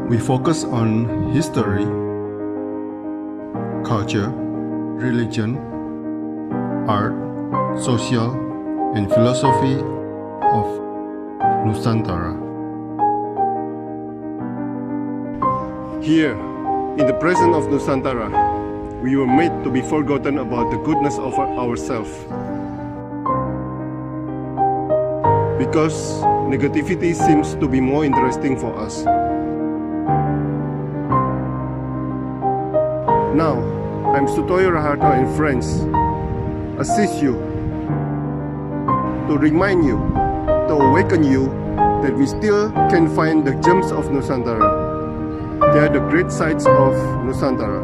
We focus on history, culture, religion, art, social, and philosophy of Nusantara. Here, in the presence of Nusantara, we were made to be forgotten about the goodness of ourselves. Because negativity seems to be more interesting for us. Now, I'm Sutoyo Raharto and friends assist you to remind you, to awaken you that we still can find the gems of Nusantara. They are the great sights of Nusantara.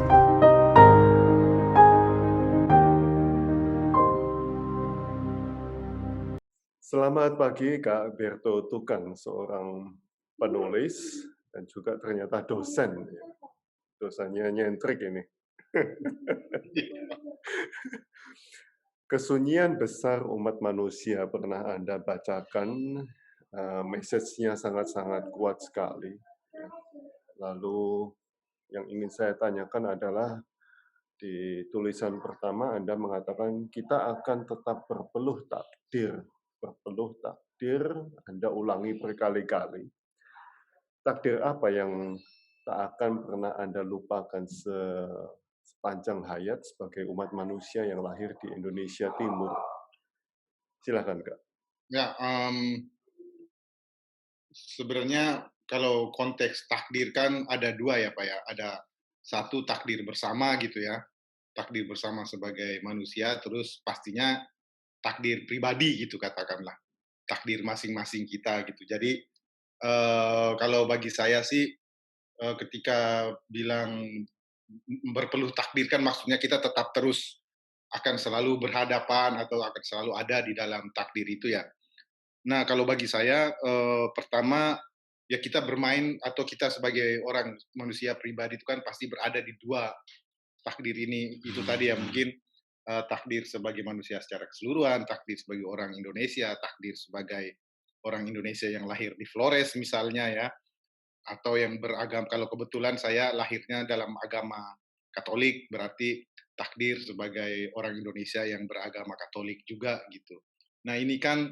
Selamat pagi Kak Berto Tukang, seorang penulis dan juga ternyata dosen. Dosennya nyentrik ini. Kesunyian besar umat manusia pernah Anda bacakan, message-nya sangat-sangat kuat sekali. Lalu yang ingin saya tanyakan adalah di tulisan pertama Anda mengatakan kita akan tetap berpeluh takdir. Berpeluh takdir, Anda ulangi berkali-kali. Takdir apa yang tak akan pernah Anda lupakan sepanjang hayat sebagai umat manusia yang lahir di Indonesia Timur? Silakan, Kak. Ya, sebenarnya kalau konteks takdir kan ada dua ya Pak ya. Ada satu takdir bersama gitu ya, takdir bersama sebagai manusia, terus pastinya takdir pribadi gitu katakanlah, takdir masing-masing kita gitu. Jadi kalau bagi saya sih ketika bilang berpeluh takdir kan maksudnya kita tetap terus akan selalu berhadapan atau akan selalu ada di dalam takdir itu ya. Nah, kalau bagi saya, pertama, ya kita bermain atau kita sebagai orang manusia pribadi itu kan pasti berada di dua takdir ini. Itu tadi ya mungkin takdir sebagai manusia secara keseluruhan, takdir sebagai orang Indonesia, takdir sebagai orang Indonesia yang lahir di Flores misalnya ya, atau yang beragam. Kalau kebetulan saya lahirnya dalam agama Katolik, berarti takdir sebagai orang Indonesia yang beragama Katolik juga gitu. Nah ini kan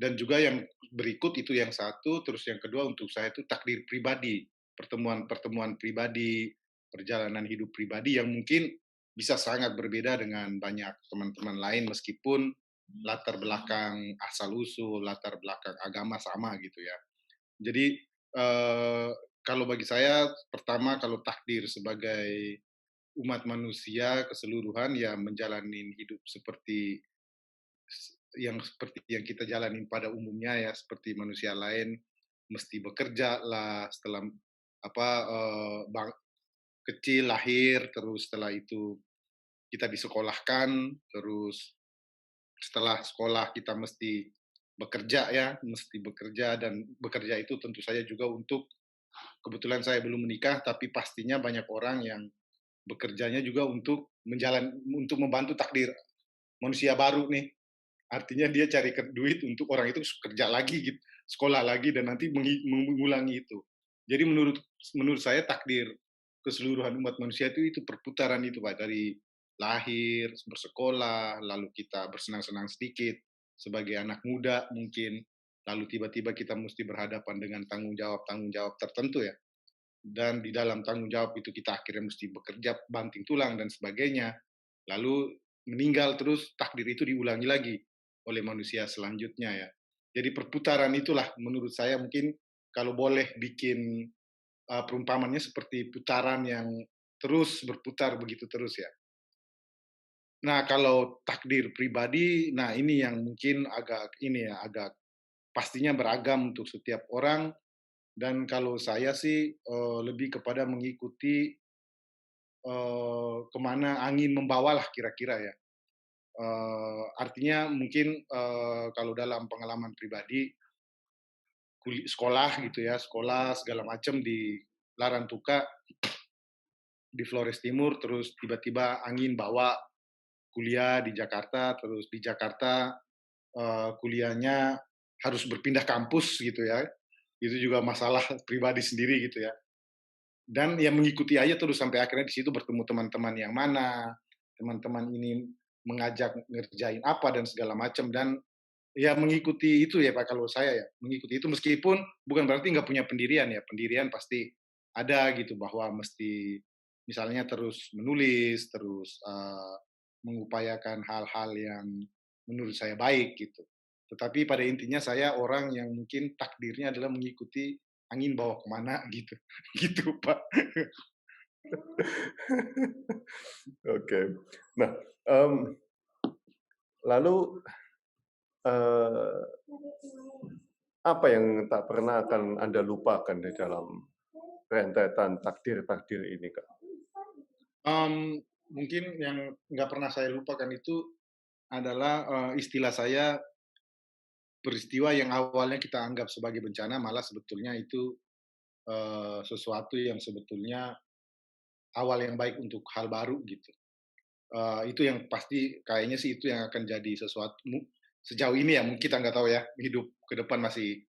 dan juga yang berikut itu yang satu, terus yang kedua untuk saya itu takdir pribadi, pertemuan-pertemuan pribadi, perjalanan hidup pribadi yang mungkin bisa sangat berbeda dengan banyak teman-teman lain meskipun latar belakang asal-usul, latar belakang agama sama gitu ya. Jadi kalau bagi saya pertama kalau takdir sebagai umat manusia keseluruhan ya menjalani hidup seperti yang kita jalanin pada umumnya ya seperti manusia lain mesti bekerja lah setelah kecil lahir terus setelah itu kita disekolahkan terus setelah sekolah kita mesti bekerja dan bekerja itu tentu saja juga untuk kebetulan saya belum menikah tapi pastinya banyak orang yang bekerjanya juga untuk membantu takdir manusia baru nih. Artinya dia cari duit untuk orang itu kerja lagi gitu, sekolah lagi dan nanti mengulangi itu. Jadi menurut saya takdir keseluruhan umat manusia itu perputaran itu Pak, dari lahir, bersekolah, lalu kita bersenang-senang sedikit sebagai anak muda mungkin, lalu tiba-tiba kita mesti berhadapan dengan tanggung jawab tertentu ya. Dan di dalam tanggung jawab itu kita akhirnya mesti bekerja banting tulang dan sebagainya. Lalu meninggal terus takdir itu diulangi lagi oleh manusia selanjutnya ya. Jadi perputaran itulah menurut saya mungkin kalau boleh bikin perumpamannya seperti putaran yang terus berputar begitu terus ya. Nah kalau takdir pribadi, nah ini yang mungkin agak pastinya beragam untuk setiap orang dan kalau saya sih lebih kepada mengikuti kemana angin membawalah kira-kira ya. Artinya mungkin kalau dalam pengalaman pribadi sekolah gitu ya, sekolah segala macam di Larantuka di Flores Timur, terus tiba-tiba angin bawa kuliah di Jakarta, terus di Jakarta kuliahnya harus berpindah kampus gitu ya. Itu juga masalah pribadi sendiri gitu ya. dan ya mengikuti aja terus sampai akhirnya di situ bertemu teman-teman yang mana, teman-teman ini mengajak ngerjain apa dan segala macam dan ya mengikuti itu ya Pak kalau saya ya, mengikuti itu meskipun bukan berarti nggak punya pendirian ya, pendirian pasti ada gitu bahwa mesti misalnya terus menulis, terus, mengupayakan hal-hal yang menurut saya baik gitu. Tetapi pada intinya saya orang yang mungkin takdirnya adalah mengikuti angin bawa kemana gitu, gitu Pak. Oke. Nah, mmm, lalu, eee, apa yang tak pernah akan Anda lupakan di dalam rentetan takdir-takdir ini, Kak? Mungkin yang nggak pernah saya lupakan itu adalah, istilah saya peristiwa yang awalnya kita anggap sebagai bencana malah sebetulnya itu, sesuatu yang sebetulnya awal yang baik untuk hal baru gitu. Itu yang pasti kayaknya sih itu yang akan jadi sesuatu sejauh ini ya, mungkin kita nggak tahu ya, hidup ke depan masih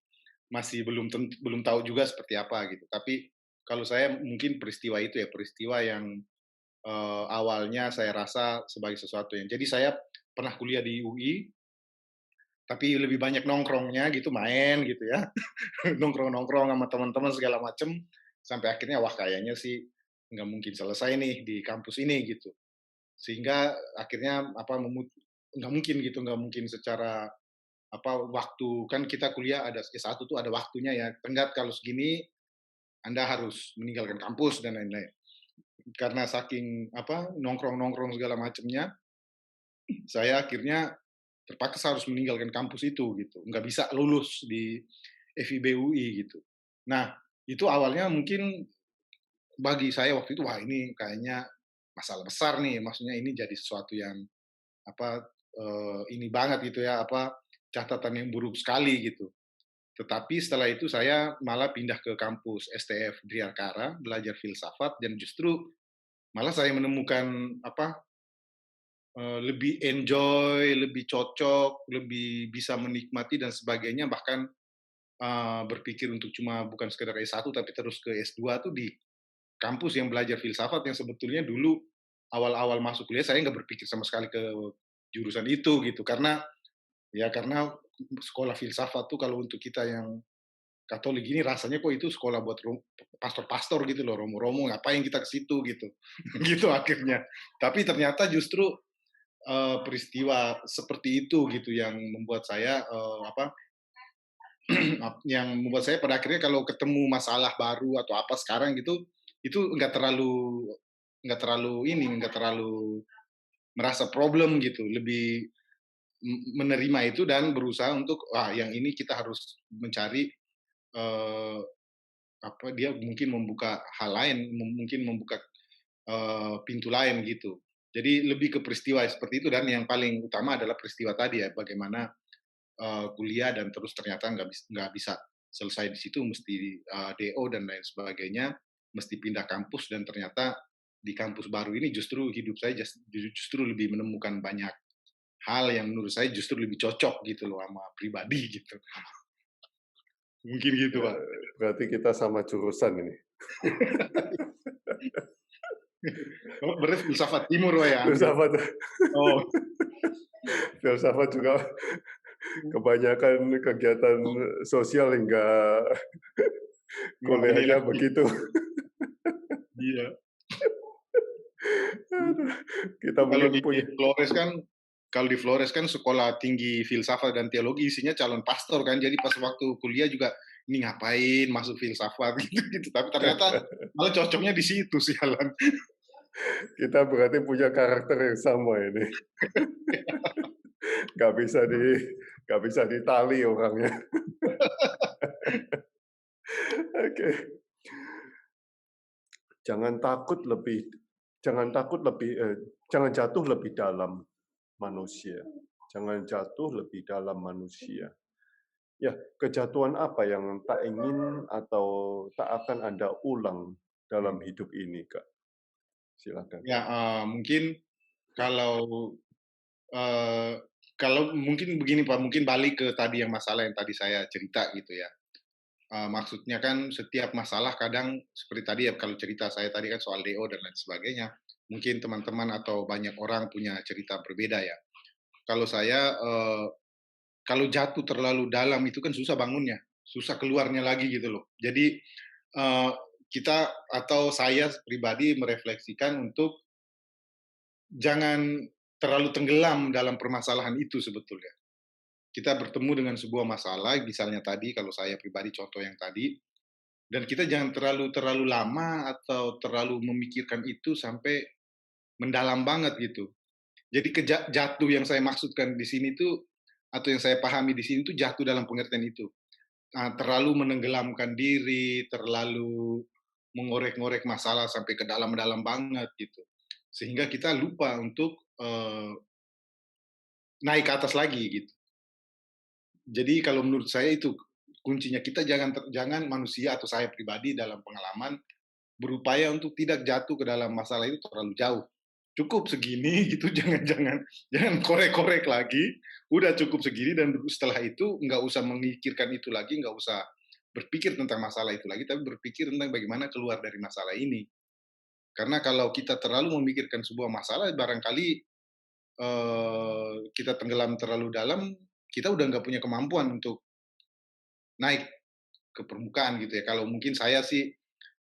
masih belum tahu juga seperti apa gitu. Tapi kalau saya mungkin peristiwa itu ya, peristiwa yang, awalnya saya rasa sebagai sesuatu yang jadi saya pernah kuliah di UI, tapi lebih banyak nongkrongnya gitu, main gitu ya, nongkrong-nongkrong sama teman-teman segala macem, sampai akhirnya, wah kayaknya sih nggak mungkin selesai nih di kampus ini gitu. Sehingga akhirnya apa, nggak mungkin gitu, nggak mungkin secara apa, waktu kan kita kuliah ada S1 tuh ada waktunya ya, tenggat kalau segini Anda harus meninggalkan kampus dan lain-lain. Karena saking apa, nongkrong-nongkrong segala macamnya, saya akhirnya terpaksa harus meninggalkan kampus itu gitu, nggak bisa lulus di FIB UI gitu. Nah, itu awalnya mungkin bagi saya waktu itu, wah ini kayaknya masalah besar nih, maksudnya ini jadi sesuatu yang apa, ini banget gitu ya, apa, catatan yang buruk sekali gitu. Tetapi setelah itu saya malah pindah ke kampus STF Driakara, belajar filsafat dan justru malah saya menemukan apa, lebih enjoy, lebih cocok, lebih bisa menikmati dan sebagainya, bahkan, berpikir untuk cuma bukan sekedar S1 tapi terus ke S2 tuh di kampus yang belajar filsafat yang sebetulnya dulu awal-awal masuk kuliah saya nggak berpikir sama sekali ke jurusan itu gitu, karena sekolah filsafat tuh kalau untuk kita yang Katolik gini rasanya kok itu sekolah buat pastor-pastor gitu loh, romo-romo, ngapain kita ke situ gitu. Gitu akhirnya. Tapi ternyata justru, peristiwa seperti itu gitu yang membuat saya, yang membuat saya pada akhirnya kalau ketemu masalah baru atau apa sekarang gitu, itu nggak terlalu merasa problem gitu, lebih menerima itu dan berusaha untuk, wah yang ini kita harus mencari, eee apa, dia mungkin membuka hal lain, mungkin membuka, pintu lain gitu. Jadi lebih ke peristiwa seperti itu dan yang paling utama adalah peristiwa tadi ya, bagaimana, kuliah dan terus ternyata nggak bisa selesai di situ, mesti, DO dan lain sebagainya, mesti pindah kampus dan ternyata di kampus baru ini justru hidup saya justru lebih menemukan banyak hal yang menurut saya justru lebih cocok gitu loh sama pribadi gitu. Mungkin gitu, Pak. Berarti kita sama jurusan ini. Oh, berarti filsafat timur Pak ya ambil? Filsafat Oh. filsafat juga kebanyakan kegiatan sosial hingga Wah, ini kuliahnya lagi begitu. iya. Aduh, kita Kalau mungkin di punya Flores kan kalau di Flores kan sekolah tinggi filsafat dan teologi isinya calon pastor kan, jadi pas waktu kuliah juga, "Ini ngapain masuk filsafat?" Gitu, tapi ternyata malah cocoknya di situ sialan. kita berarti punya karakter yang sama ini. Nggak bisa nggak bisa ditali orangnya. Oke. Jangan takut lebih jangan takut lebih jangan jatuh lebih dalam manusia. Jangan jatuh lebih dalam manusia. Ya, kejatuhan apa yang tak ingin atau tak akan Anda ulang dalam Hmm. hidup ini, Kak? Silakan. Ya, mungkin kalau, eee, kalau mungkin begini Pak, mungkin balik ke tadi yang masalah yang tadi saya cerita gitu ya. Maksudnya kan setiap masalah kadang seperti tadi ya, kalau cerita saya tadi kan soal DO dan lain sebagainya, mungkin teman-teman atau banyak orang punya cerita berbeda ya. Kalau saya, kalau jatuh terlalu dalam itu kan susah bangunnya, susah keluarnya lagi gitu loh. Jadi, eee, kita atau saya pribadi merefleksikan untuk jangan terlalu tenggelam dalam permasalahan itu sebetulnya. Kita bertemu dengan sebuah masalah, misalnya tadi kalau saya pribadi contoh yang tadi, dan kita jangan terlalu terlalu lama atau terlalu memikirkan itu sampai mendalam banget gitu. Jadi jatuh yang saya maksudkan di sini tuh, atau yang saya pahami di sini tuh jatuh dalam pengertian itu. Terlalu menenggelamkan diri, terlalu mengorek-ngorek masalah sampai ke dalam-dalam banget gitu. Sehingga kita lupa untuk naik ke atas lagi gitu. Jadi kalau menurut saya itu kuncinya, kita jangan manusia atau saya pribadi dalam pengalaman berupaya untuk tidak jatuh ke dalam masalah itu terlalu jauh. Cukup segini gitu, jangan korek-korek lagi, udah cukup segini dan setelah itu nggak usah memikirkan itu lagi, nggak usah berpikir tentang masalah itu lagi, tapi berpikir tentang bagaimana keluar dari masalah ini. Karena kalau kita terlalu memikirkan sebuah masalah, barangkali, kita tenggelam terlalu dalam, kita udah nggak punya kemampuan untuk naik ke permukaan gitu ya. Kalau mungkin saya sih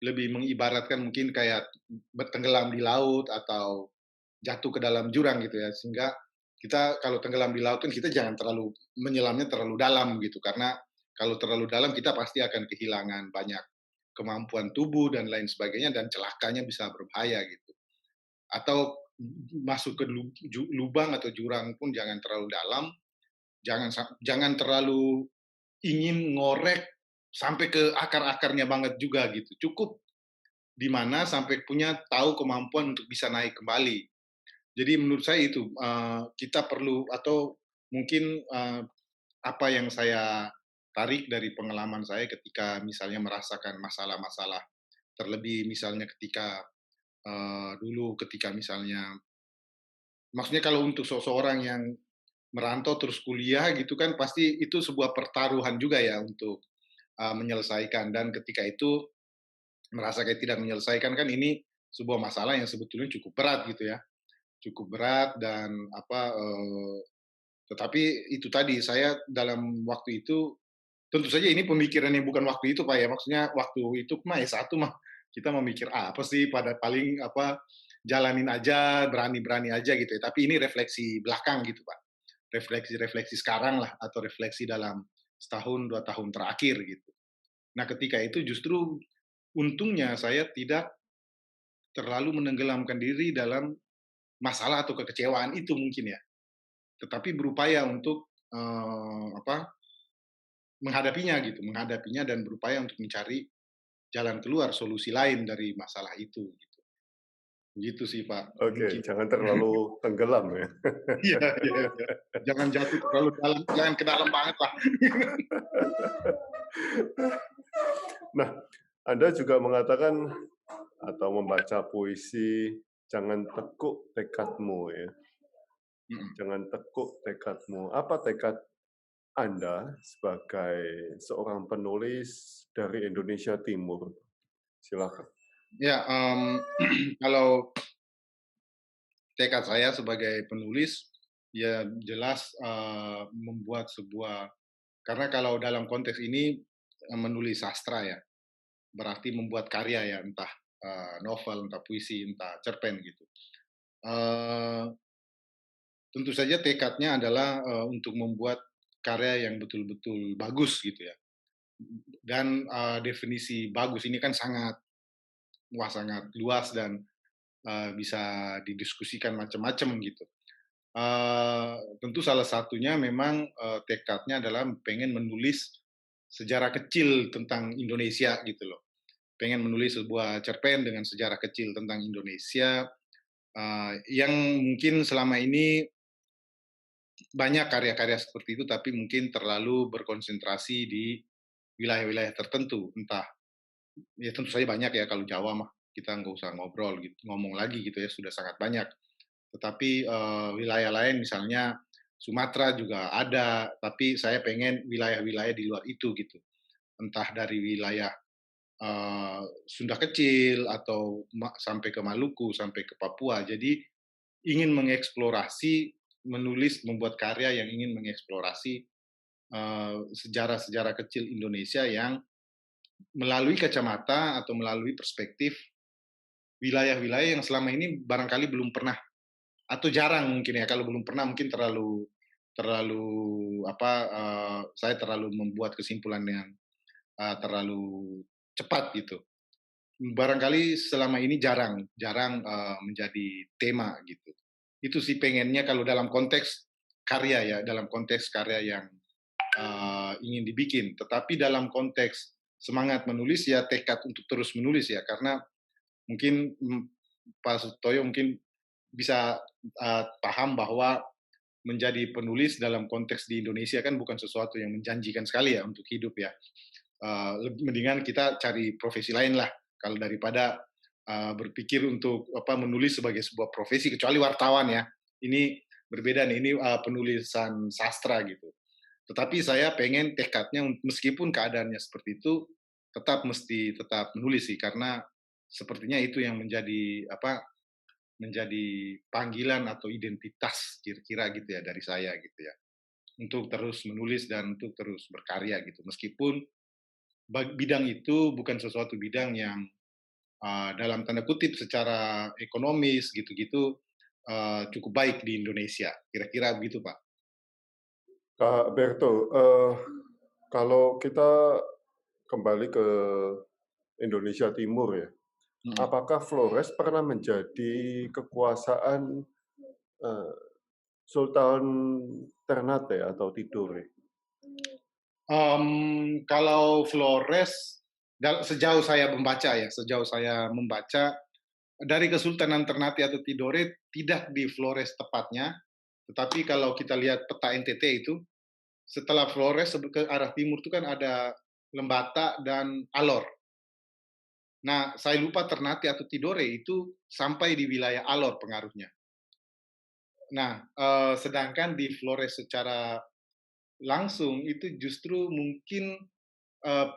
lebih mengibaratkan mungkin kayak bertenggelam di laut atau jatuh ke dalam jurang gitu ya, sehingga kita kalau tenggelam di laut kan kita jangan terlalu menyelamnya terlalu dalam gitu, karena kalau terlalu dalam kita pasti akan kehilangan banyak kemampuan tubuh dan lain sebagainya dan celakanya bisa berbahaya gitu. Atau masuk ke lubang atau jurang pun jangan terlalu dalam, jangan terlalu ingin ngorek sampai ke akar-akarnya banget juga gitu. Cukup di mana sampai punya tahu kemampuan untuk bisa naik kembali. Jadi menurut saya itu, kita perlu atau mungkin, apa yang saya tarik dari pengalaman saya ketika misalnya merasakan masalah-masalah, terlebih misalnya ketika, dulu ketika misalnya maksudnya kalau untuk seseorang yang merantau terus kuliah gitu kan pasti itu sebuah pertaruhan juga ya untuk, menyelesaikan, dan ketika itu merasa kayak tidak menyelesaikan kan ini sebuah masalah yang sebetulnya cukup berat gitu ya. Cukup berat dan apa, tetapi itu tadi saya dalam waktu itu tentu saja ini pemikiran yang bukan waktu itu, Pak, ya. Maksudnya waktu itu mah S1 mah kita mau mikir apa sih, pada paling apa, jalanin aja, berani-berani aja gitu ya. Tapi ini refleksi belakang gitu, Pak. Refleksi-refleksi sekarang lah atau refleksi dalam setahun, 2 tahun terakhir gitu. Nah, ketika itu justru untungnya saya tidak terlalu menenggelamkan diri dalam masalah atau kekecewaan itu mungkin ya. Tetapi berupaya untuk, menghadapinya gitu, menghadapinya dan berupaya untuk mencari jalan keluar, solusi lain dari masalah itu gitu. Begitu sih, Pak, Oke, mungkin. jangan terlalu tenggelam ya. Iya iya iya. Jangan jatuh terlalu dalam, jangan ke dalam banget lah. Nah, Anda juga mengatakan atau membaca puisi, "Jangan tekuk tekadmu," ya. Mhm. Jangan tekuk tekadmu. Apa tekad Anda sebagai seorang penulis dari Indonesia Timur? Silakan. Ya, kalau tekad saya sebagai penulis, ya jelas, membuat sebuah, karena kalau dalam konteks ini, menulis sastra ya, berarti membuat karya ya, entah, novel, entah puisi, entah cerpen gitu. Eee, Tentu saja tekadnya adalah, untuk membuat karya yang betul-betul bagus gitu ya, dan, definisi bagus ini kan sangat sangat luas dan, bisa didiskusikan macam-macam gitu. Tentu salah satunya memang, tekadnya adalah pengen menulis sejarah kecil tentang Indonesia gitu loh. Pengen menulis sebuah cerpen dengan sejarah kecil tentang Indonesia, yang mungkin selama ini banyak karya-karya seperti itu, tapi mungkin terlalu berkonsentrasi di wilayah-wilayah tertentu. Entah, ya tentu saja banyak ya, kalau Jawa mah kita nggak usah ngobrol gitu, ngomong lagi gitu ya, sudah sangat banyak. Tetapi, wilayah lain misalnya Sumatera juga ada, tapi saya pengen wilayah-wilayah di luar itu gitu. entah dari wilayah Sunda Kecil atau sampai ke Maluku, sampai ke Papua. Jadi ingin mengeksplorasi, menulis, membuat karya yang ingin mengeksplorasi sejarah-sejarah kecil Indonesia yang melalui kacamata atau melalui perspektif wilayah-wilayah yang selama ini barangkali belum pernah atau jarang mungkin ya, kalau belum pernah mungkin terlalu terlalu apa saya terlalu membuat kesimpulan yang terlalu cepat gitu. Barangkali selama ini jarang jarang menjadi tema gitu. Itu sih pengennya kalau dalam konteks karya ya, dalam konteks karya yang ingin dibikin. Tetapi dalam konteks semangat menulis ya tekad untuk terus menulis ya, karena mungkin Pak Sutoyo mungkin bisa paham bahwa menjadi penulis dalam konteks di Indonesia kan bukan sesuatu yang menjanjikan sekali ya untuk hidup ya. Mendingan kita cari profesi lain lah kalau daripada berpikir untuk menulis sebagai sebuah profesi, kecuali wartawan ya. Ini berbeda nih, ini penulisan sastra gitu. Tetapi saya pengen tekadnya meskipun keadaannya seperti itu tetap menulis sih, karena sepertinya itu yang menjadi panggilan atau identitas kira-kira gitu ya dari saya gitu ya. Untuk terus menulis dan untuk terus berkarya gitu. Meskipun bidang itu bukan sesuatu bidang yang dalam tanda kutip secara ekonomis gitu-gitu cukup baik di Indonesia. Kira-kira begitu, Pak. Kak Berto, kalau kita kembali ke Indonesia Timur ya, apakah Flores pernah menjadi kekuasaan Sultan Ternate atau Tidore? Kalau Flores, sejauh saya membaca dari Kesultanan Ternate atau Tidore tidak di Flores tepatnya, tetapi kalau kita lihat peta NTT itu, setelah Flores ke arah timur itu kan ada Lembata dan Alor. Nah, saya lupa Ternate atau Tidore itu sampai di wilayah Alor pengaruhnya. Nah, sedangkan di Flores secara langsung itu justru mungkin uh,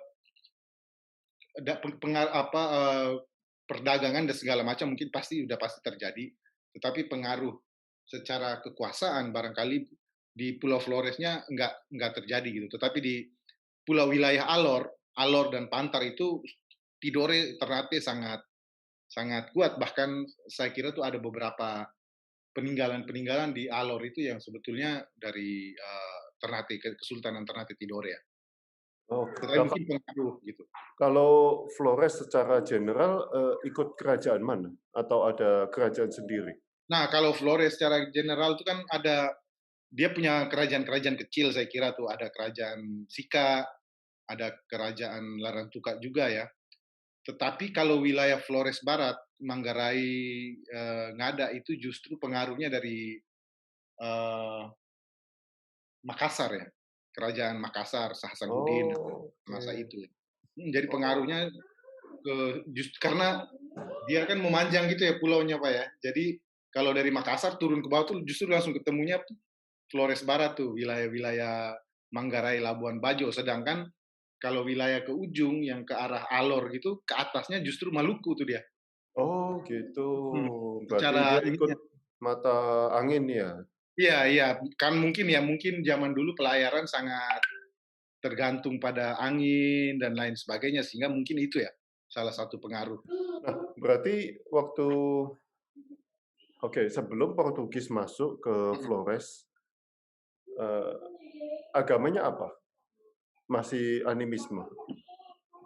perdagangan dan segala macam mungkin pasti terjadi, tetapi pengaruh secara kekuasaan barangkali di Pulau Floresnya nggak terjadi gitu. Tetapi di pulau wilayah Alor dan Pantar itu Tidore Ternate sangat sangat kuat. Bahkan saya kira tuh ada beberapa peninggalan-peninggalan di Alor itu yang sebetulnya dari Ternate, Kesultanan Ternate Tidore ya. Oke. Tetapi mungkin pengaruh gitu. Kalau Flores secara general ikut kerajaan mana? Atau ada kerajaan sendiri? Nah, kalau Flores secara general itu kan dia punya kerajaan-kerajaan kecil saya kira tuh, ada kerajaan Sika, ada kerajaan Larantuka juga ya. Tetapi kalau wilayah Flores Barat, Manggarai, Ngada itu justru pengaruhnya dari Makassar ya. Kerajaan Makassar, Hasanuddin masa itu ya. Jadi pengaruhnya karena dia kan memanjang gitu ya pulaunya Pak ya. Jadi kalau dari Makassar turun ke bawah tuh justru langsung ketemunya Flores Barat tuh, wilayah-wilayah Manggarai, Labuan Bajo. Sedangkan kalau wilayah ke ujung yang ke arah Alor gitu, ke atasnya justru Maluku tuh dia. Oh gitu. Berarti Secara dia ikut mata angin ya? Iya, kan mungkin zaman dulu pelayaran sangat tergantung pada angin dan lain sebagainya, sehingga mungkin itu ya salah satu pengaruh. Nah, berarti sebelum Portugis masuk ke Flores, agamanya apa? Masih animisme?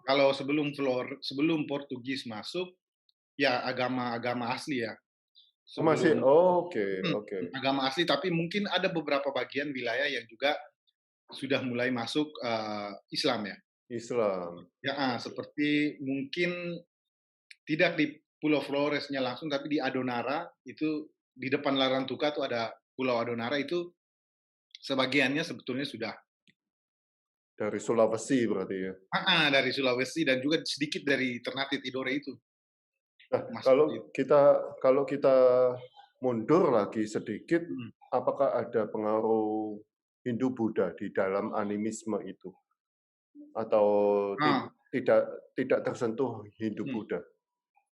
Kalau sebelum Portugis masuk, ya agama asli ya. Masih, oke. Agama asli, tapi mungkin ada beberapa bagian wilayah yang juga sudah mulai masuk Islam ya. Islam. Ya, seperti mungkin tidak di Pulau Floresnya langsung, tapi di Adonara itu di depan Larantuka tuh ada Pulau Adonara itu sebagiannya sebetulnya sudah dari Sulawesi berarti ya. Dari Sulawesi dan juga sedikit dari Ternate Tidore itu. Nah, kalau kita mundur lagi sedikit, apakah ada pengaruh Hindu Buddha di dalam animisme itu? atau Nah, tidak tidak tersentuh Hindu hmm. Buddha?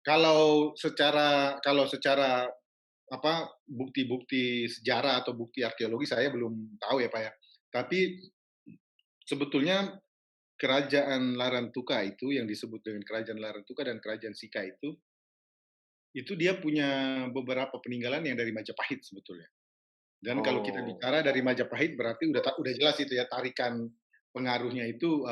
Kalau secara apa bukti-bukti sejarah atau bukti arkeologi saya belum tahu ya Pak ya. Tapi sebetulnya kerajaan Larantuka itu yang disebut dengan kerajaan Larantuka dan kerajaan Sika itu dia punya beberapa peninggalan yang dari Majapahit sebetulnya. Dan kalau kita Oh, bicara dari Majapahit berarti udah jelas itu ya tarikan pengaruhnya itu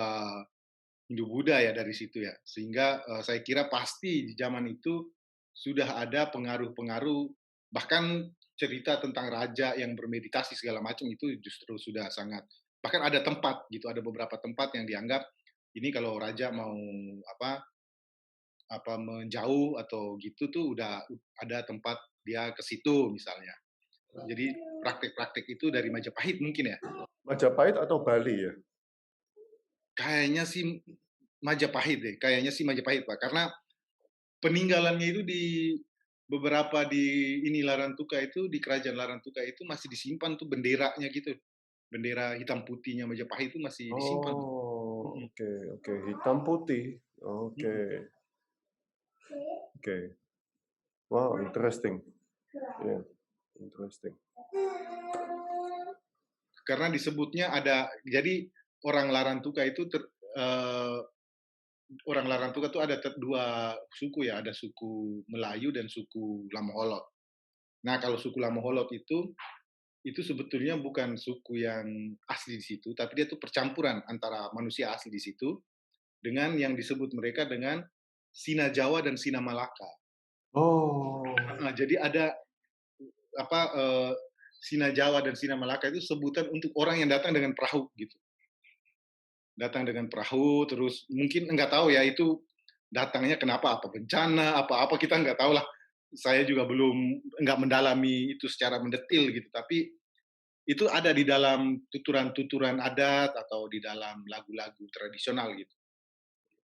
Hindu Buddha ya dari situ ya. Sehingga saya kira pasti di zaman itu sudah ada pengaruh-pengaruh bahkan cerita tentang raja yang bermeditasi segala macam itu justru sudah sangat bahkan ada tempat gitu, ada beberapa tempat yang dianggap ini kalau raja mau apa apa menjauh atau gitu tuh udah ada tempat dia ke situ misalnya. Jadi praktek-praktek itu dari Majapahit mungkin ya. Majapahit atau Bali ya? Kayaknya sih Majapahit deh, kayaknya sih Majapahit Pak. Karena peninggalannya itu di beberapa di ini Larantuka itu, di kerajaan Larantuka itu masih disimpan tuh benderanya gitu. Bendera hitam putihnya Majapahit itu masih disimpan tuh. Oh, Mhm, oke oke, hitam putih. Oke mhm. oke. Wow, interesting. Yeah, interesting. Karena disebutnya ada jadi orang Larantuka itu eee, orang Larantuka tuh ada 2 suku ya, ada suku Melayu dan suku Lamoholot. Nah, kalau suku Lamoholot itu sebetulnya bukan suku yang asli di situ, tapi dia tuh percampuran antara manusia asli di situ dengan yang disebut mereka dengan Sina Jawa dan Sina Malaka. Oh, Heeh, jadi ada apa, Sina Jawa dan Sina Malaka itu sebutan untuk orang yang datang dengan perahu gitu. Datang dengan perahu, terus mungkin nggak tahu ya itu datangnya kenapa, apa bencana, apa-apa kita nggak tahu lah. Saya juga belum nggak mendalami itu secara mendetil gitu, tapi itu ada di dalam tuturan-tuturan adat atau di dalam lagu-lagu tradisional gitu.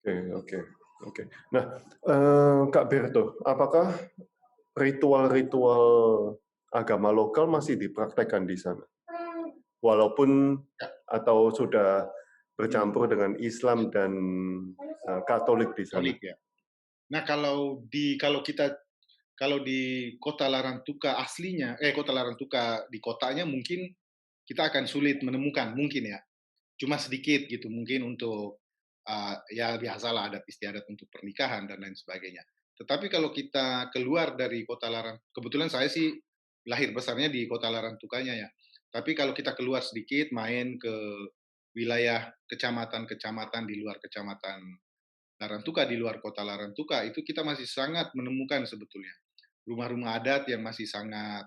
oke oke oke. Nah, Kak Berto, apakah ritual-ritual agama lokal masih dipraktekkan di sana? Walaupun Ya, atau sudah mhm, bercampur dengan Islam dan Katolik di sana? Katolik ya. Nah kalau di kota Larantuka aslinya kota Larantuka di kotanya mungkin kita akan sulit menemukan mungkin ya. Cuma sedikit gitu mungkin untuk, ya biasalah adat istiadat untuk pernikahan dan lain sebagainya. Tetapi kalau kita keluar dari kota kebetulan saya sih lahir besarnya di kota Larantukanya ya. Tapi kalau kita keluar sedikit main ke wilayah kecamatan-kecamatan di luar kecamatan Larantuka, di luar kota Larantuka, itu kita masih sangat menemukan sebetulnya rumah-rumah adat yang masih sangat,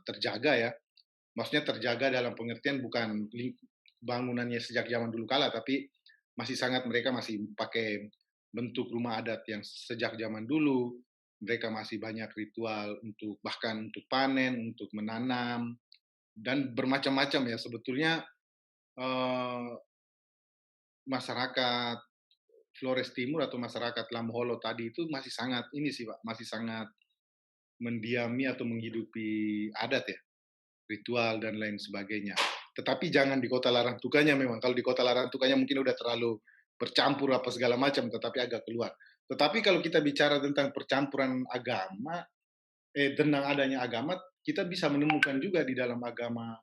terjaga ya. Maksudnya terjaga dalam pengertian bukan bangunannya sejak zaman dulu kala, tapi masih sangat mereka masih pakai bentuk rumah adat yang sejak zaman dulu. Mereka masih banyak ritual untuk bahkan untuk panen, untuk menanam, dan bermacam-macam ya. Sebetulnya eh, masyarakat Flores Timur atau masyarakat Lamholo tadi itu masih sangat ini sih Pak, masih sangat mendiami atau menghidupi adat ya. Ritual dan lain sebagainya. Tetapi jangan di kota Larantukanya memang. Kalau di kota Larantukanya mungkin udah terlalu bercampur apa segala macam, tetapi agak keluar. Tetapi kalau kita bicara tentang percampuran agama, tentang adanya agama, kita bisa menemukan juga di dalam agama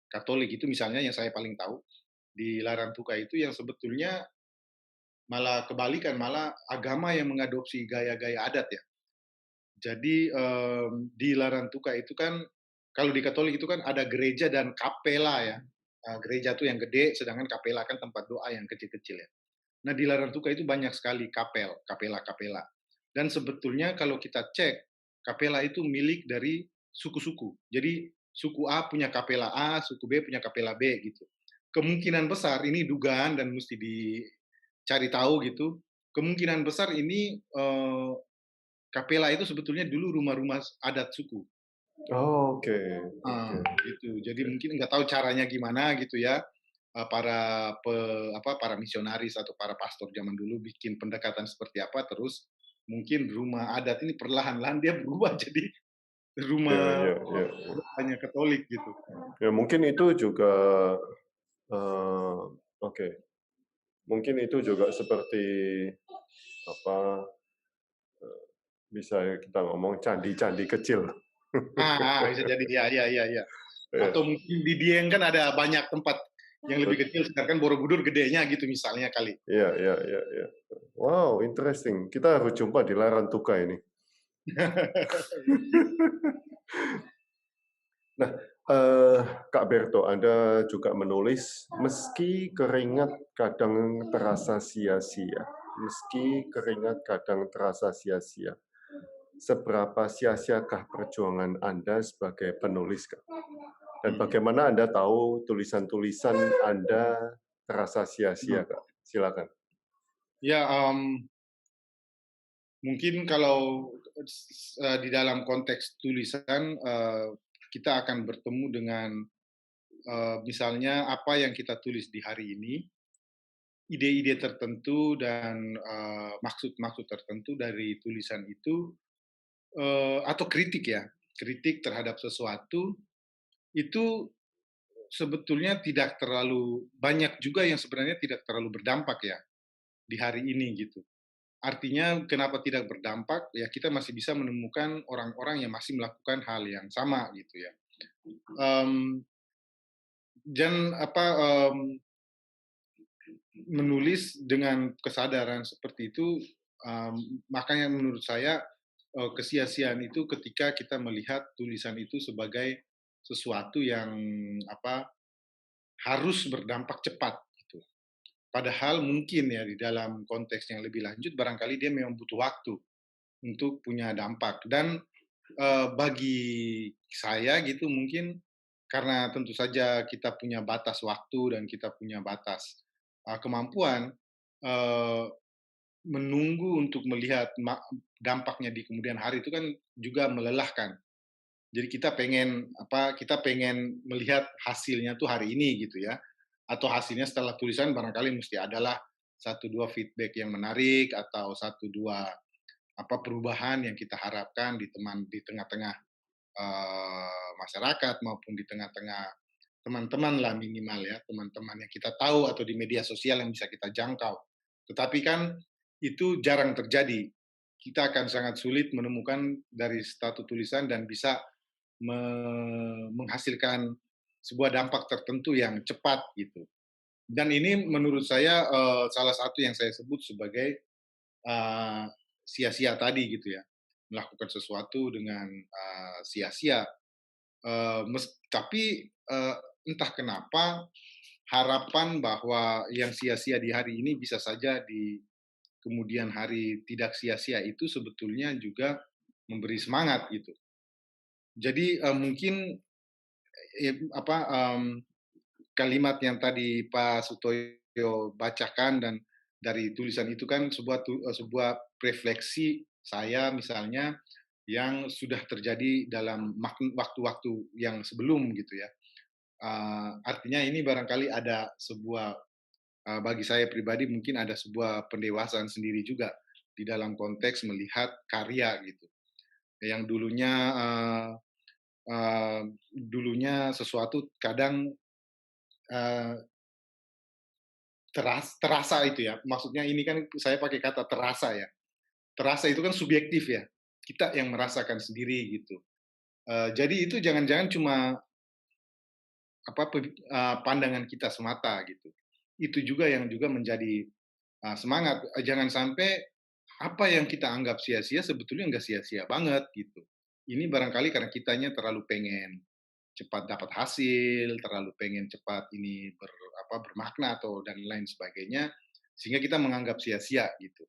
Katolik itu misalnya yang saya paling tahu di Larantuka itu yang sebetulnya malah kebalikan, malah agama yang mengadopsi gaya-gaya adat ya. Jadi di Larantuka itu kan kalau di Katolik itu kan ada gereja dan kapela ya. Gereja tuh yang gede, sedangkan kapela kan tempat doa yang kecil-kecil ya. Nah di Larantuka itu banyak sekali kapela-kapela. Dan sebetulnya kalau kita cek, kapela itu milik dari suku-suku. Jadi suku A punya kapela A, suku B punya kapela B gitu. Kemungkinan besar ini dugaan dan mesti dicari tahu gitu. Kemungkinan besar ini kapela itu sebetulnya dulu rumah-rumah adat suku. Oh, oke oke Gitu. Jadi oke. mungkin nggak tahu caranya gimana gitu ya, para para misionaris atau para pastor zaman dulu bikin pendekatan seperti apa, terus mungkin rumah adat ini perlahan-lahan dia berubah jadi Ya rumah ya ya. hanya Katolik gitu. Ya mungkin itu juga, oke. Mungkin itu juga seperti apa, bisa kita ngomong candi-candi kecil. Bisa jadi, ya. Ya, Atau mungkin di Dieng kan ada banyak tempat yang lebih kecil, sedangkan Borobudur gedenya gitu misalnya kali. ya, ya, ya, ya. Wow, interesting. Kita harus jumpa di Larantuka ini. Nah, Kak Berto, Anda juga menulis, meski keringat kadang terasa sia-sia. Meski keringat kadang terasa sia-sia. Seberapa sia-siakah perjuangan Anda sebagai penulis, Kak? Dan bagaimana Anda tahu tulisan-tulisan Anda terasa sia-sia, Kak? Silakan. Ya, mungkin kalau di dalam konteks tulisan, kita akan bertemu dengan misalnya apa yang kita tulis di hari ini, ide-ide tertentu dan maksud-maksud tertentu dari tulisan itu, atau kritik ya, kritik terhadap sesuatu itu sebetulnya tidak terlalu banyak juga yang sebenarnya tidak terlalu berdampak ya di hari ini gitu. Artinya kenapa tidak berdampak? Ya kita masih bisa menemukan orang-orang yang masih melakukan hal yang sama gitu ya. Um, dan menulis dengan kesadaran seperti itu, makanya menurut saya kesia-siaan itu ketika kita melihat tulisan itu sebagai sesuatu yang harus berdampak cepat gitu. Padahal mungkin ya di dalam konteks yang lebih lanjut barangkali dia memang butuh waktu untuk punya dampak. Dan bagi saya gitu mungkin karena tentu saja kita punya batas waktu dan kita punya batas kemampuan, eee, menunggu untuk melihat dampaknya di kemudian hari itu kan juga melelahkan. Jadi kita pengen melihat hasilnya tuh hari ini gitu ya, atau hasilnya setelah tulisan barangkali mesti adalah satu 2 feedback yang menarik atau satu 2 perubahan yang kita harapkan di tengah-tengah masyarakat maupun di tengah-tengah teman-teman lah minimal ya, teman-teman yang kita tahu atau di media sosial yang bisa kita jangkau. Tetapi kan itu jarang terjadi. Kita akan sangat sulit menemukan dari satu tulisan dan bisa menghasilkan sebuah dampak tertentu yang cepat gitu. Dan ini menurut saya salah satu yang saya sebut sebagai uh, sia-sia tadi gitu ya, melakukan sesuatu dengan sia-sia. Tapi entah kenapa harapan bahwa yang sia-sia di hari ini bisa saja di kemudian hari tidak sia-sia itu sebetulnya juga memberi semangat gitu. Jadi mungkin kalimat yang tadi Pak Sutoyo bacakan dan dari tulisan itu kan sebuah refleksi saya misalnya yang sudah terjadi dalam waktu-waktu yang sebelum gitu ya. Artinya ini barangkali ada sebuah bagi saya pribadi mungkin ada sebuah pendewasaan sendiri juga di dalam konteks melihat karya gitu. Yang dulunya sesuatu kadang uh, terasa itu ya. Maksudnya ini kan saya pakai kata terasa ya. Terasa itu kan subjektif ya. Kita yang merasakan sendiri gitu. Jadi itu jangan-jangan cuma pandangan kita semata gitu. Itu juga yang juga menjadi semangat. Jangan sampai apa yang kita anggap sia-sia sebetulnya nggak sia-sia banget gitu. Ini barangkali karena kitanya terlalu pengen cepat dapat hasil, terlalu pengen cepat ini bermakna atau dan lain sebagainya, sehingga kita menganggap sia-sia gitu.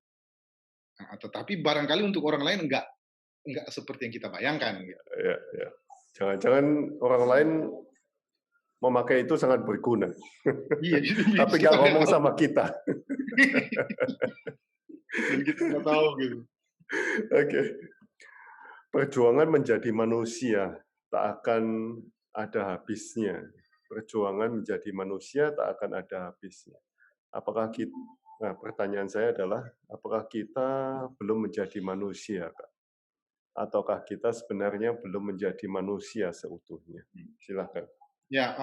Nah, tetapi barangkali untuk orang lain enggak seperti yang kita bayangkan gitu. Ya, ya. Jangan-jangan orang lain memakai itu sangat berguna. Iya, Tapi nggak ngomong sama kita. Dan kita nggak tahu gitu. Oke. Perjuangan menjadi manusia tak akan ada habisnya. Perjuangan menjadi manusia tak akan ada habisnya. Apakah kita, nah pertanyaan saya adalah, apakah kita belum menjadi manusia, Kak? Ataukah kita sebenarnya belum menjadi manusia seutuhnya? Silakan. Ya,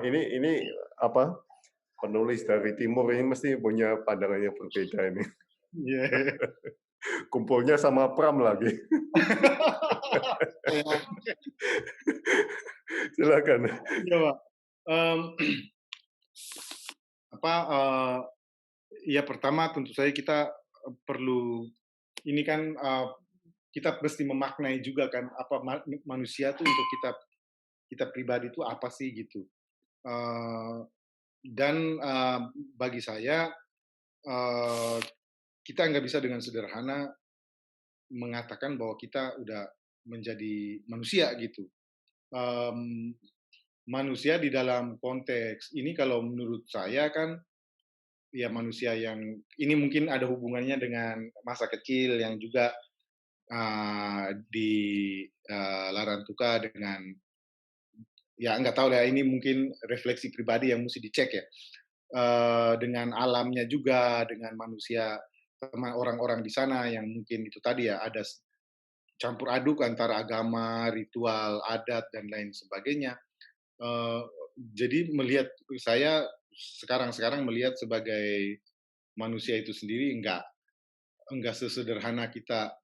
Ini apa? penulis dari timur ini mesti punya pandangan yang berbeda ini. Iya. Kumpulnya sama Pram lagi. Silakan. Iya, Pak. Mmm, apa, ya pertama tentu saja kita, perlu ini kan, kita mesti memaknai juga kan, apa manusia tuh untuk kita kita pribadi itu apa sih gitu. Eee, dan, bagi saya, eee, kita nggak bisa dengan sederhana mengatakan bahwa kita udah menjadi manusia gitu. Mmm, manusia di dalam konteks ini kalau menurut saya kan, ya manusia yang ini mungkin ada hubungannya dengan masa kecil yang juga, di, Larantuka dengan ya nggak tahu ya ini mungkin refleksi pribadi yang mesti dicek ya, dengan alamnya juga, dengan manusia, sama orang-orang di sana yang mungkin itu tadi ya ada campur aduk antara agama, ritual, adat, dan lain sebagainya. Eee, jadi melihat saya sekarang melihat sebagai manusia itu sendiri enggak sesederhana kita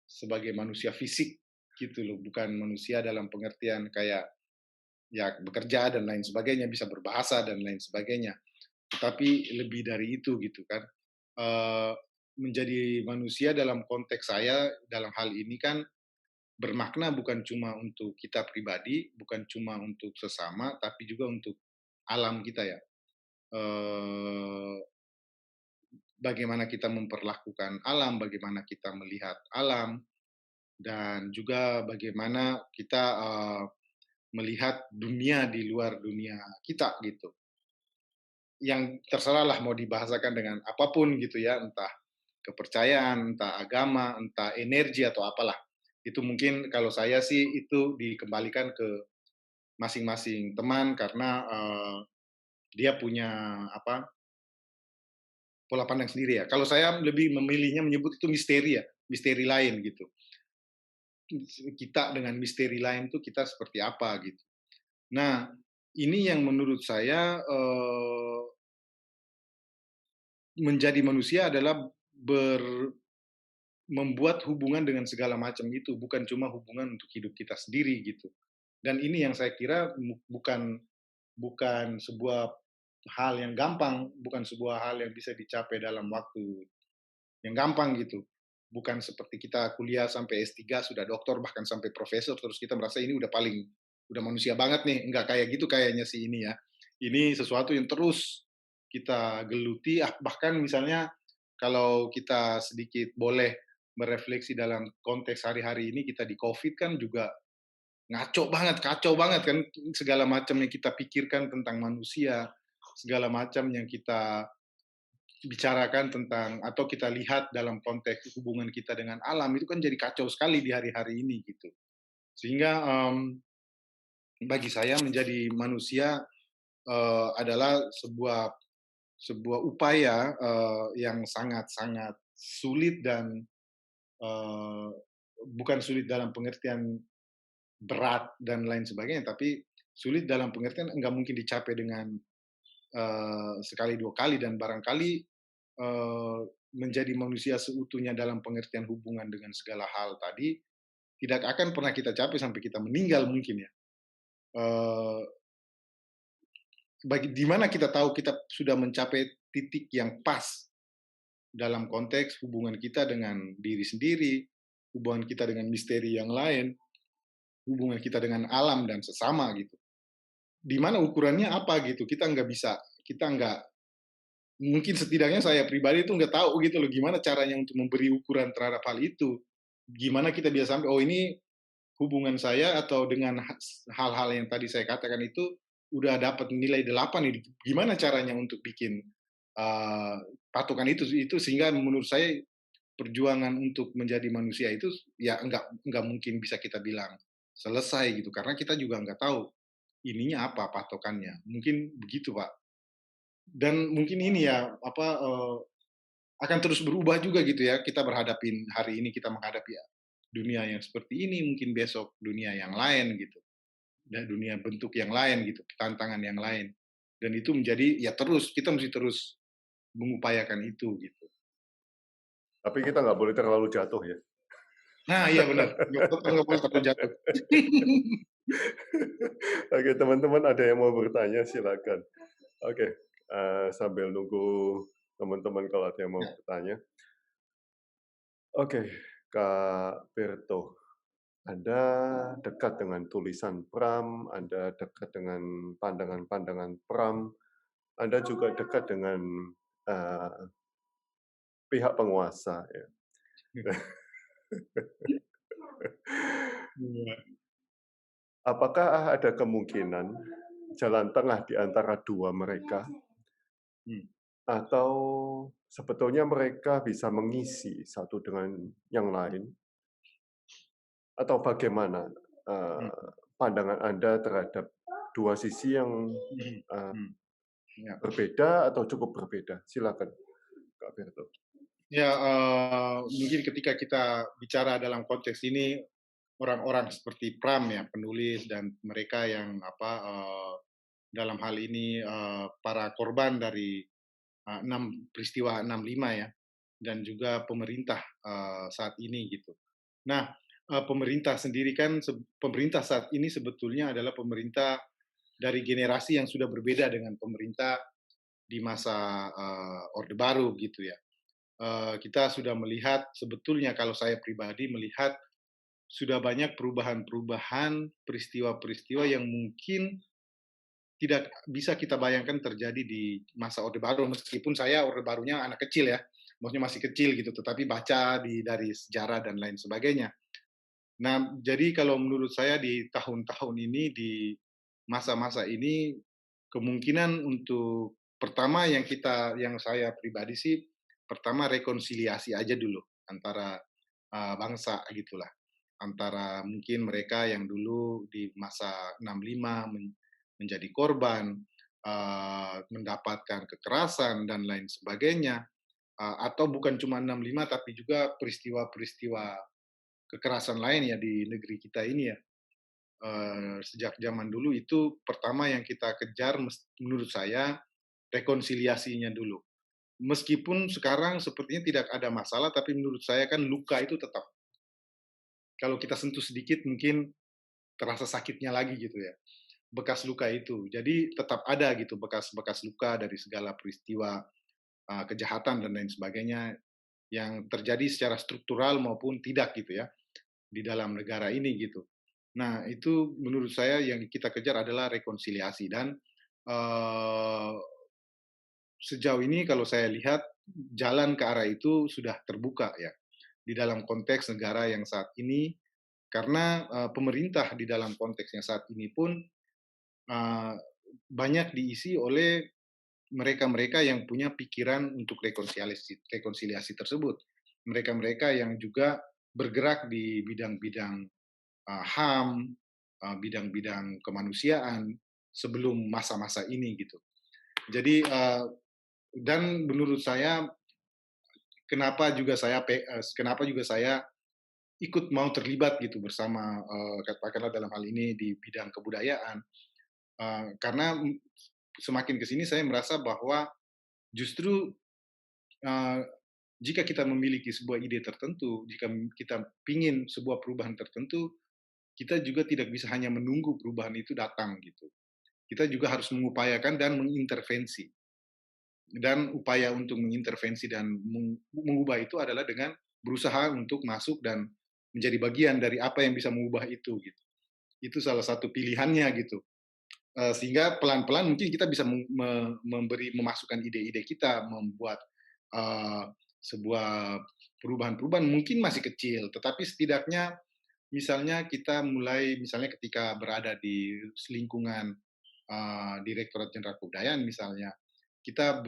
sebagai manusia fisik gitu loh, bukan manusia dalam pengertian kayak ya bekerja dan lain sebagainya, bisa berbahasa dan lain sebagainya. Tetapi lebih dari itu gitu kan. Eee, menjadi manusia dalam konteks saya dalam hal ini kan bermakna bukan cuma untuk kita pribadi, bukan cuma untuk sesama, tapi juga untuk alam kita ya. Eee, bagaimana kita memperlakukan alam, bagaimana kita melihat alam, dan juga bagaimana kita, melihat dunia di luar dunia kita gitu. Yang terserahlah mau dibahasakan dengan apapun gitu ya, entah kepercayaan, entah agama, entah energi atau apalah. Itu mungkin kalau saya sih itu dikembalikan ke masing-masing teman karena, dia punya apa, pola pandang sendiri ya. Kalau saya lebih memilihnya menyebut itu misteri ya, misteri lain gitu. Kita dengan misteri lain tuh kita seperti apa gitu. Nah, ini yang menurut saya, menjadi manusia adalah membuat hubungan dengan segala macam itu, bukan cuma hubungan untuk hidup kita sendiri gitu. Dan ini yang saya kira bukan bukan sebuah hal yang gampang, bukan sebuah hal yang bisa dicapai dalam waktu yang gampang gitu. Bukan seperti kita kuliah sampai S3 sudah doktor bahkan sampai profesor terus kita merasa ini udah manusia banget nih, enggak kayak gitu kayaknya sih ini ya. Ini sesuatu yang terus kita geluti, bahkan misalnya kalau kita sedikit boleh merefleksi dalam konteks hari-hari ini kita di Covid kan juga ngaco banget, kacau banget kan segala macam yang kita pikirkan tentang manusia, segala macam yang kita bicarakan tentang atau kita lihat dalam konteks hubungan kita dengan alam itu kan jadi kacau sekali di hari-hari ini gitu. Sehingga bagi saya menjadi manusia adalah sebuah sebuah upaya yang sangat-sangat sulit dan eh, bukan sulit dalam pengertian berat dan lain sebagainya, tapi sulit dalam pengertian enggak mungkin dicapai dengan sekali dua kali dan barangkali eh, menjadi manusia seutuhnya dalam pengertian hubungan dengan segala hal tadi tidak akan pernah kita capai sampai kita meninggal mungkin ya. Eh, bagi di mana kita tahu kita sudah mencapai titik yang pas dalam konteks hubungan kita dengan diri sendiri, hubungan kita dengan misteri yang lain, hubungan kita dengan alam dan sesama gitu. Di mana ukurannya apa gitu? Kita nggak mungkin setidaknya saya pribadi itu nggak tahu gitu loh gimana caranya untuk memberi ukuran terhadap hal itu. Gimana kita bisa sampai oh ini hubungan saya atau dengan hal-hal yang tadi saya katakan itu udah dapat nilai 8 nih. Gimana caranya untuk bikin uh, patokan itu sehingga menurut saya perjuangan untuk menjadi manusia itu ya enggak mungkin bisa kita bilang selesai gitu karena kita juga nggak tahu ininya apa patokannya. Mungkin begitu, Pak. Dan mungkin ini ya apa akan terus berubah juga gitu ya. Kita berhadapin hari ini kita menghadapi ya, dunia yang seperti ini, mungkin besok dunia yang lain gitu. Dan dunia bentuk yang lain gitu, tantangan yang lain. Dan itu menjadi ya terus kita mesti terus mengupayakan itu gitu. Tapi kita nggak boleh terlalu jatuh ya. Nah, iya benar, nggak boleh takut jatuh. Oke, teman-teman ada yang mau bertanya silakan. Oke, sambil nunggu teman-teman kalau ada yang mau Ya. bertanya. Oke, Kak Berto, Anda dekat dengan tulisan Pram, Anda dekat dengan pandangan-pandangan Pram, Anda juga dekat dengan eh, pihak penguasa. Ya. Iya. Apakah ada kemungkinan jalan tengah di antara dua mereka, Hmm. atau sebetulnya mereka bisa mengisi satu dengan yang lain, atau bagaimana Hmm. pandangan Anda terhadap dua sisi yang Hmm. Hmm. Ya. berbeda atau cukup berbeda? Silakan, Kak Berto. Ya, mungkin ketika kita bicara dalam konteks ini orang-orang seperti Pram ya, penulis dan mereka yang dalam hal ini para korban dari 6 peristiwa 65 ya, dan juga pemerintah saat ini gitu. Nah, pemerintah sendiri kan pemerintah saat ini sebetulnya adalah pemerintah dari generasi yang sudah berbeda dengan pemerintah di masa Orde Baru gitu ya. Kita sudah melihat sebetulnya kalau saya pribadi melihat sudah banyak perubahan-perubahan, peristiwa-peristiwa yang mungkin tidak bisa kita bayangkan terjadi di masa Orde Baru, meskipun saya Orde Barunya anak kecil ya, maksudnya masih kecil gitu, tetapi baca dari sejarah dan lain sebagainya. Nah, jadi kalau menurut saya di tahun-tahun ini, di masa-masa ini, kemungkinan untuk pertama yang saya pribadi sih, pertama rekonsiliasi aja dulu antara bangsa gitulah, antara mungkin mereka yang dulu di masa 65 menjadi korban, mendapatkan kekerasan dan lain sebagainya, atau bukan cuma 65 tapi juga peristiwa-peristiwa kekerasan lain ya di negeri kita ini ya. Sejak zaman dulu itu pertama yang kita kejar menurut saya rekonsiliasinya dulu. Meskipun sekarang sepertinya tidak ada masalah, tapi menurut saya kan luka itu tetap. Kalau kita sentuh sedikit mungkin terasa sakitnya lagi gitu ya. Bekas luka itu. Jadi tetap ada gitu bekas-bekas luka dari segala peristiwa kejahatan dan lain sebagainya yang terjadi secara struktural maupun tidak gitu ya di dalam negara ini gitu. Nah, itu menurut saya yang kita kejar adalah rekonsiliasi dan uh, sejauh ini kalau saya lihat jalan ke arah itu sudah terbuka ya di dalam konteks negara yang saat ini karena pemerintah di dalam konteks yang saat ini pun uh, banyak diisi oleh mereka-mereka yang punya pikiran untuk rekonsiliasi tersebut. Mereka-mereka yang juga bergerak di bidang-bidang HAM, bidang-bidang kemanusiaan sebelum masa-masa ini gitu. Jadi dan menurut saya kenapa juga saya ikut mau terlibat gitu bersama katakanlah dalam hal ini di bidang kebudayaan karena semakin ke sini saya merasa bahwa justru uh, jika kita memiliki sebuah ide tertentu, jika kita ingin sebuah perubahan tertentu, kita juga tidak bisa hanya menunggu perubahan itu datang gitu. Kita juga harus mengupayakan dan mengintervensi. Dan upaya untuk mengintervensi dan mengubah itu adalah dengan berusaha untuk masuk dan menjadi bagian dari apa yang bisa mengubah itu gitu. Itu salah satu pilihannya gitu. Sehingga pelan-pelan mungkin kita bisa memasukkan ide-ide kita, membuat sebuah perubahan-perubahan mungkin masih kecil, tetapi setidaknya misalnya kita mulai misalnya ketika berada di lingkungan Direktorat Jenderal Kebudayaan misalnya, kita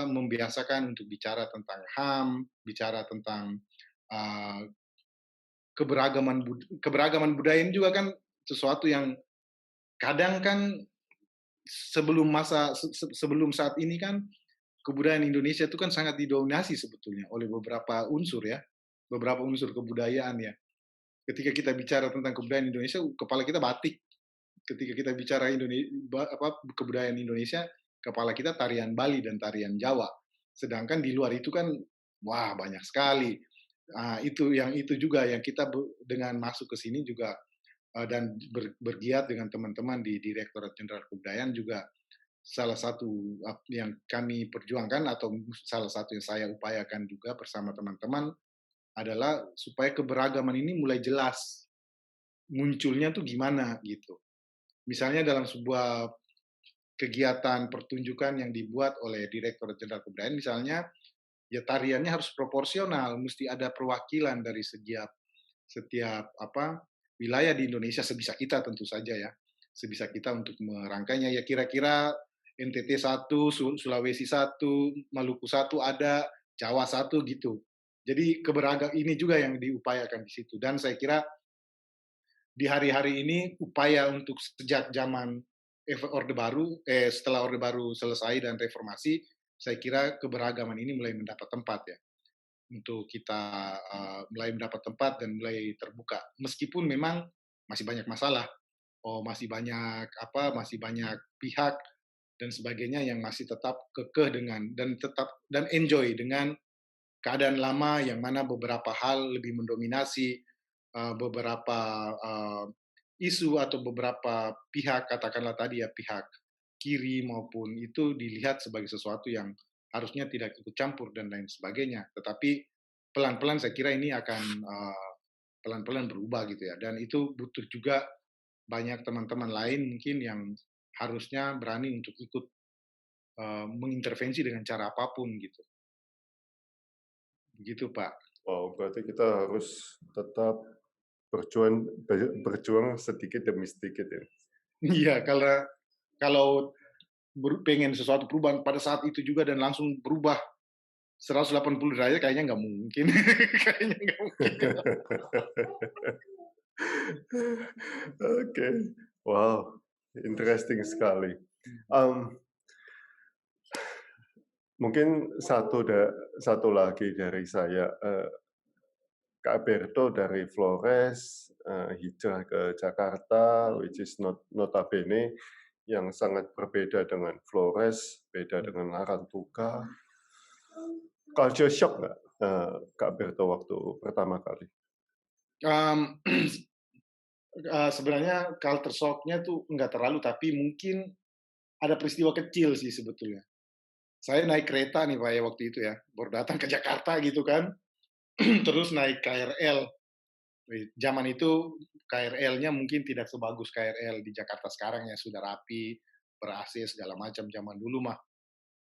membiasakan untuk bicara tentang HAM, bicara tentang uh, keberagaman budaya ini juga kan sesuatu yang kadang kan sebelum saat ini kan kebudayaan Indonesia itu kan sangat didominasi sebetulnya oleh beberapa unsur ya, beberapa unsur kebudayaan ya. Ketika kita bicara tentang kebudayaan Indonesia, kepala kita batik ketika kita bicara kebudayaan Indonesia, kepala kita tarian Bali dan tarian Jawa. Sedangkan di luar itu kan, wah banyak sekali. Itu juga yang kita dengan masuk ke sini juga dan bergiat dengan teman-teman di Direktorat Jenderal Kebudayaan juga salah satu yang kami perjuangkan atau salah satu yang saya upayakan juga bersama teman-teman adalah supaya keberagaman ini mulai jelas munculnya tuh gimana gitu. Misalnya dalam sebuah kegiatan pertunjukan yang dibuat oleh Direktorat Jenderal Kebudayaan misalnya, ya tariannya harus proporsional, mesti ada perwakilan dari setiap wilayah di Indonesia sebisa kita tentu saja ya. Sebisa kita untuk merangkainya ya kira-kira NTT 1, Sulawesi 1, Maluku 1 ada, Jawa 1 gitu. Jadi ini juga yang diupayakan di situ dan saya kira di hari-hari ini upaya untuk sejak zaman Orde Baru setelah Orde Baru selesai dan reformasi, saya kira keberagaman ini mulai mendapat tempat ya. Untuk kita mulai mendapat tempat dan mulai terbuka. Meskipun memang masih banyak masalah. Masih banyak pihak dan sebagainya yang masih tetap kekeh dan enjoy dengan keadaan lama yang mana beberapa hal lebih mendominasi beberapa isu atau beberapa pihak, katakanlah tadi ya pihak kiri maupun itu dilihat sebagai sesuatu yang harusnya tidak ikut campur dan lain sebagainya. Tetapi pelan-pelan saya kira ini akan pelan-pelan berubah gitu ya. Dan itu butuh juga banyak teman-teman lain mungkin yang harusnya berani untuk ikut mengintervensi dengan cara apapun gitu. Begitu Pak. Wow, berarti kita harus tetap berjuang sedikit demi sedikit ya. Iya, kalau pengen sesuatu perubahan pada saat itu juga dan langsung berubah 180 derajat kayaknya nggak mungkin. Kayaknya nggak mungkin. Oke, wow, interesting sekali. Mungkin satu lagi dari saya, Kak Berto dari Flores hijrah ke Jakarta, which is notabene yang sangat berbeda dengan Flores, beda dengan Larantuka. Culture shock nggak, Kak Berto waktu pertama kali? Sebenarnya culture shock-nya tuh nggak terlalu, tapi mungkin ada peristiwa kecil sih sebetulnya. Saya naik kereta nih Pak ya waktu itu ya, baru datang ke Jakarta gitu kan, terus naik KRL. Zaman itu KRL-nya mungkin tidak sebagus KRL di Jakarta sekarang ya, sudah rapi, ber-AC segala macam. Zaman dulu mah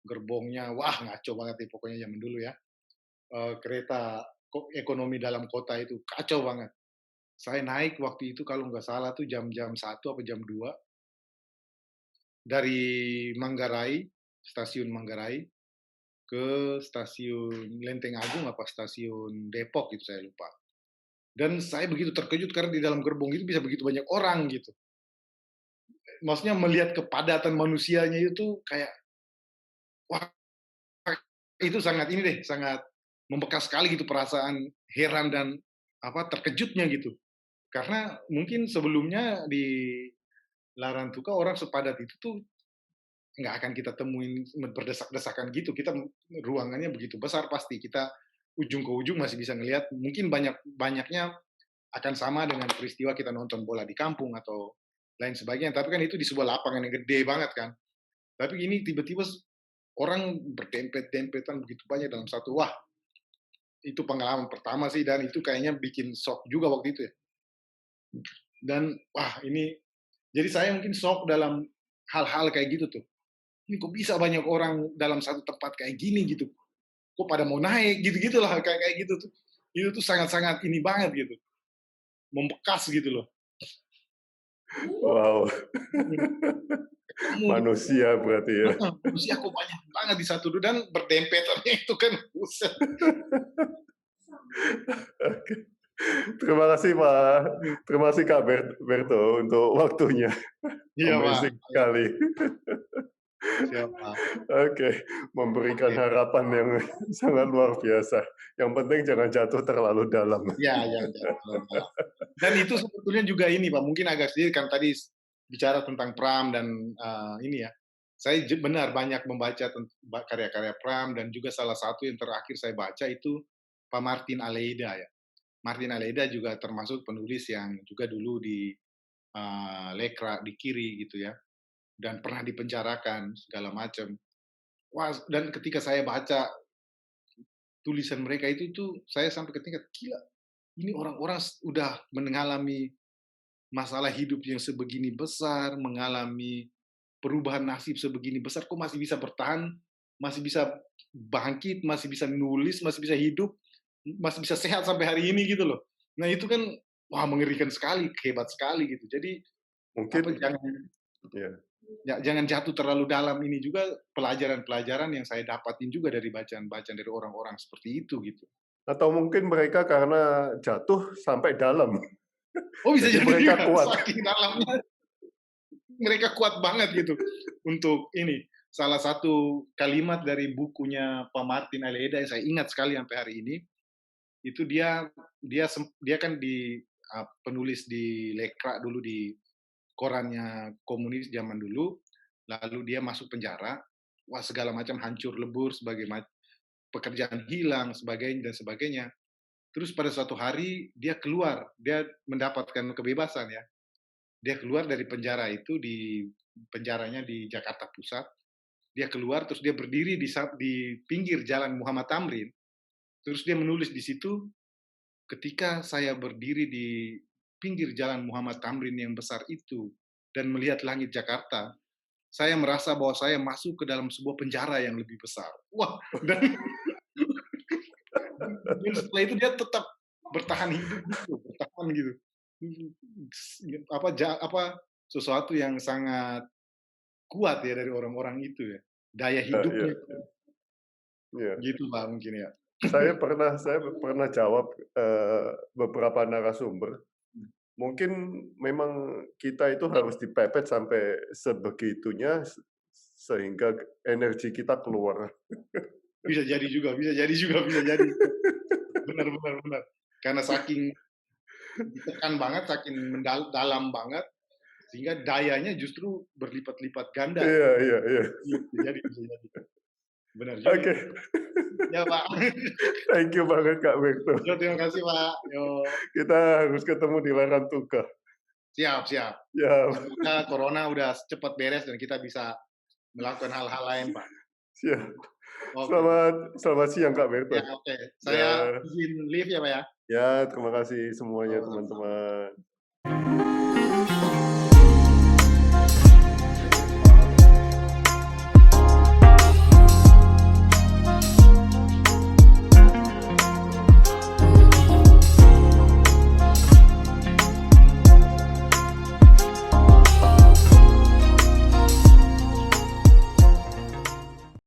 gerbongnya, wah ngaco banget ya pokoknya zaman dulu ya. Kereta ekonomi dalam kota itu kacau banget. Saya naik waktu itu kalau nggak salah tuh jam-jam 1 atau jam 2 dari Manggarai, stasiun Manggarai ke stasiun Lenteng Agung apa stasiun Depok gitu saya lupa. Dan saya begitu terkejut karena di dalam gerbong itu bisa begitu banyak orang gitu. Maksudnya melihat kepadatan manusianya itu kayak wah itu sangat membekas sekali gitu perasaan heran dan terkejutnya gitu. Karena mungkin sebelumnya di Larantuka orang sepadat itu tuh nggak akan kita temuin berdesak-desakan gitu. Kita ruangannya begitu besar pasti kita ujung ke ujung masih bisa ngelihat. Mungkin banyaknya akan sama dengan peristiwa kita nonton bola di kampung atau lain sebagainya. Tapi kan itu di sebuah lapangan yang gede banget kan. Tapi ini tiba-tiba orang berdempet-dempetan begitu banyak dalam satu. Wah, itu pengalaman pertama sih dan itu kayaknya bikin shock juga waktu itu ya. Dan wah ini jadi saya mungkin shock dalam hal-hal kayak gitu tuh. Ini kok bisa banyak orang dalam satu tempat kayak gini gitu. Kok pada mau naik gitu-gitu lah kayak gitu tuh. Itu tuh sangat-sangat ini banget gitu. Membekas gitu loh. Wow. Manusia berarti ya. Manusia kok banyak banget di satu dan berdempetannya itu kan buset. Oke. Terima kasih Pak. Terima kasih Kak Berto untuk waktunya. Iya, Amazing Pak. sekali. Siapa? Oke, memberikan harapan yang sangat luar biasa. Yang penting jangan jatuh terlalu dalam. Ya. Dan itu sebetulnya juga ini Pak, mungkin agak sedikit kan tadi bicara tentang Pram dan ini ya, saya benar banyak membaca karya-karya Pram dan juga salah satu yang terakhir saya baca itu Pak Martin Aleida ya. Martin Aleida juga termasuk penulis yang juga dulu di Lekra di kiri gitu ya, dan pernah dipenjarakan segala macam. Wah, dan ketika saya baca tulisan mereka itu tuh saya sampai ke tingkat gila. Ini orang-orang udah mengalami masalah hidup yang sebegini besar, mengalami perubahan nasib sebegini besar, kok masih bisa bertahan, masih bisa bangkit, masih bisa nulis, masih bisa hidup, masih bisa sehat sampai hari ini gitu loh. Nah itu kan, wah mengerikan sekali, hebat sekali gitu. Jadi apa Mungkin ya. jangan jatuh terlalu dalam ini juga pelajaran-pelajaran yang saya dapatin juga dari bacaan-bacaan dari orang-orang seperti itu gitu. Atau mungkin mereka karena jatuh sampai dalam. Oh bisa Jadi jadi mereka juga, kuat. saking dalamnya mereka kuat banget gitu untuk ini. Salah satu kalimat dari bukunya Pak Martin Aleida yang saya ingat sekali sampai hari ini, itu dia dia dia kan penulis di Lekra dulu di korannya komunis zaman dulu, lalu dia masuk penjara, wah segala macam hancur lebur, pekerjaan hilang, sebagainya dan sebagainya. Terus pada suatu hari dia keluar, dia mendapatkan kebebasan ya. Dia keluar dari penjara itu di penjaranya di Jakarta Pusat. Dia keluar terus dia berdiri di pinggir jalan Muhammad Tamrin. Terus dia menulis di situ, ketika saya berdiri di pinggir jalan Muhammad Tamrin yang besar itu dan melihat langit Jakarta, saya merasa bahwa saya masuk ke dalam sebuah penjara yang lebih besar. Wah, dan setelah itu dia tetap bertahan hidup gitu, bertahan gitu. Apa sesuatu yang sangat kuat ya dari orang-orang itu ya. Daya Iya, hidupnya iya. gitu Pak mungkin ya. Saya pernah jawab beberapa narasumber. Mungkin memang kita itu harus dipepet sampai sebegitunya sehingga energi kita keluar. Bisa jadi juga, bisa jadi juga, bisa jadi. Benar benar benar. Karena saking ditekan banget, saking dalam banget, sehingga dayanya justru berlipat-lipat ganda. Iya, iya, iya. Bisa jadi, bisa jadi. Benar juga. Oke. Ya Pak. Thank you banget Kak Bekto. Yo, terima kasih Pak. Yo. Kita harus ketemu di Larantuka. Siap, siap. Ya, Semoga corona udah cepat beres dan kita bisa melakukan hal-hal lain, Pak. siap. Oke. Selamat siang Kak Bekto. Ya, oke. Saya izin live ya, Pak ya. Ya, terima kasih semuanya teman-teman.